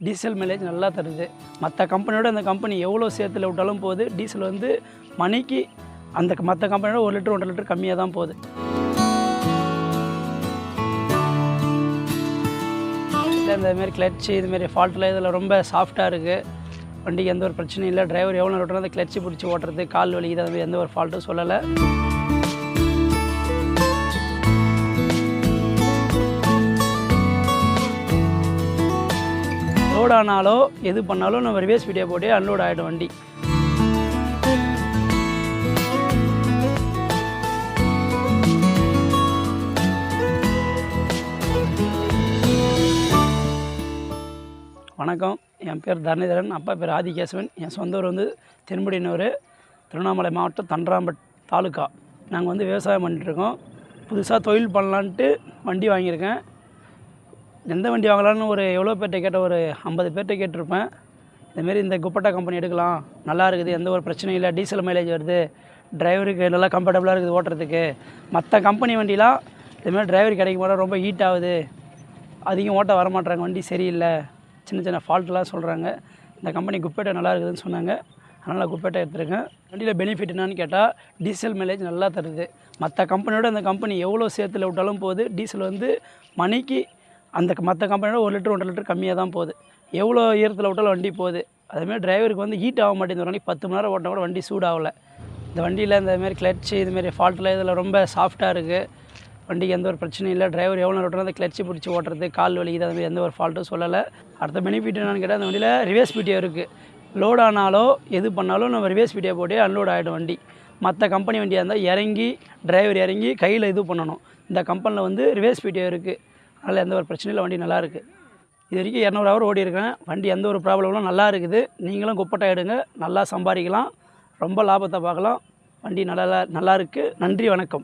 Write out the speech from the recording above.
Diesel mileage நல்லா தருது. மற்ற கம்பெனியோட அந்த கம்பெனி எவ்வளோ சேர்த்துல விட்டாலும் போகுது. டீசல் வந்து மணிக்கு அந்த மற்ற கம்பெனியோட 1 லிட்டர் 1.5 லிட்டர் கம்மியாக தான் போகுது. இல்லை இந்தமாரி கிளட்சு இதுமாரி ஃபால்ட்லாம் இதில் ரொம்ப சாஃப்டாக இருக்குது. வண்டிக்கு எந்த ஒரு பிரச்சனையும் இல்லை. டிரைவர் எவ்வளோ நேரம் ஓட்டுறோம் அந்த கிளட்சு பிடிச்சி ஓட்டுறது, கால் வலிக்குது, அதுமாதிரி எந்த ஒரு ஃபால்ட்டும் சொல்லலை. லோட் ஆனாலோ எது பண்ணாலும் நம்ம ரிவர்ஸ் வீடியோ போட்டு அன்லோட் ஆகிடும் வண்டி. வணக்கம், என் பேர் தரணிதரன், அப்பா பேர் ஆதிகேசவன். என் சொந்த ஊர் வந்து தென்முடியனூர், திருவண்ணாமலை மாவட்டம், தண்டராம்பட் தாலுக்கா. நாங்கள் வந்து விவசாயம் பண்ணிட்டுருக்கோம். புதுசாக தொழில் பண்ணலான்ட்டு வண்டி வாங்கியிருக்கேன். எந்த வண்டி வாங்கலான்னு எவ்வளோ பேர்கிட்ட கேட்டால் ஒரு 50 பேர்கிட்ட கேட்டிருப்பேன். இதுமாரி இந்த குப்பட்டா கம்பெனி எடுக்கலாம், நல்லா இருக்குது, எந்த ஒரு பிரச்சனையும் இல்லை, டீசல் மைலேஜ் வருது, டிரைவருக்கு நல்லா கம்ஃபர்டபுளாக இருக்குது ஓட்டுறதுக்கு. மற்ற கம்பெனி வண்டிலாம் இதுமாதிரி டிரைவர் கிடைக்க மாட்டா, ரொம்ப ஹீட் ஆகுது, அதிகம் ஓட்ட வரமாட்டாங்க, வண்டி சரியில்லை, சின்ன சின்ன ஃபால்ட்லாம் சொல்கிறாங்க. இந்த கம்பெனி குப்பேட்டை நல்லா இருக்குதுன்னு சொன்னாங்க, அதனால் குப்பேட்டை எடுத்துருக்கேன். வண்டியில் பெனிஃபிட் என்னான்னு கேட்டால் டீசல் மைலேஜ் நல்லா தருது. மற்ற கம்பெனியோட அந்த கம்பெனி எவ்வளோ சேர்த்துல விட்டாலும் போகுது. டீசல் வந்து மணிக்கு அந்த மற்ற கம்பெனியோட 1 லிட்டர் 1.5 லிட்டர் கம்மியாக தான் போகுது. எவ்வளோ ஈரத்தில் விட்டாலும் வண்டி போகுது. அதேமாதிரி டிரைவருக்கு வந்து ஹீட் ஆக மாட்டேங்குது. ஒரு நாளைக்கு 10 மணி நேரம் ஓட்டினா கூட வண்டி சூடாகலை. இந்த வண்டியில் இந்தமாரி கிளட்சு இதுமாரி ஃபால்ட்லாம் இதில் ரொம்ப சாஃப்டாக இருக்குது. வண்டிக்கு எந்த ஒரு பிரச்சனையும் இல்லை. டிரைவர் எவ்வளோ நேரம் ஓட்டுறோம் அந்த கிளட்சு பிடிச்சி ஓட்டுறது, கால் வலிக்குது, அதுமாதிரி எந்த ஒரு ஃபால்ட்டும் சொல்லலை. அடுத்த பெனிஃபிட் என்னென்னு கேட்டால் அந்த வண்டியில் ரிவர்ஸ் வீடியோ இருக்குது. லோட் ஆனாலோ எது பண்ணாலும் நம்ம ரிவர்ஸ் வீடியோ போட்டு அன்லோட் ஆகிடும் வண்டி. மற்ற கம்பெனி வண்டியாக இருந்தால் இறங்கி டிரைவர் இறங்கி கையில் இது பண்ணணும். இந்த கம்பெனியில் வந்து ரிவர்ஸ் வீடியோ இருக்குது. அதனால் எந்த ஒரு பிரச்சனையும் இல்லை, வண்டி நல்லாயிருக்கு. இது வரைக்கும் 200 ஹவர் ஓடி இருக்கேன். வண்டி எந்த ஒரு ப்ராப்ளமும் நல்லா இருக்குது. நீங்களும் குப்பட்டை எடுங்க, நல்லா சம்பாதிக்கலாம், ரொம்ப லாபத்தை பார்க்கலாம். வண்டி நல்லா இருக்குது. நன்றி, வணக்கம்.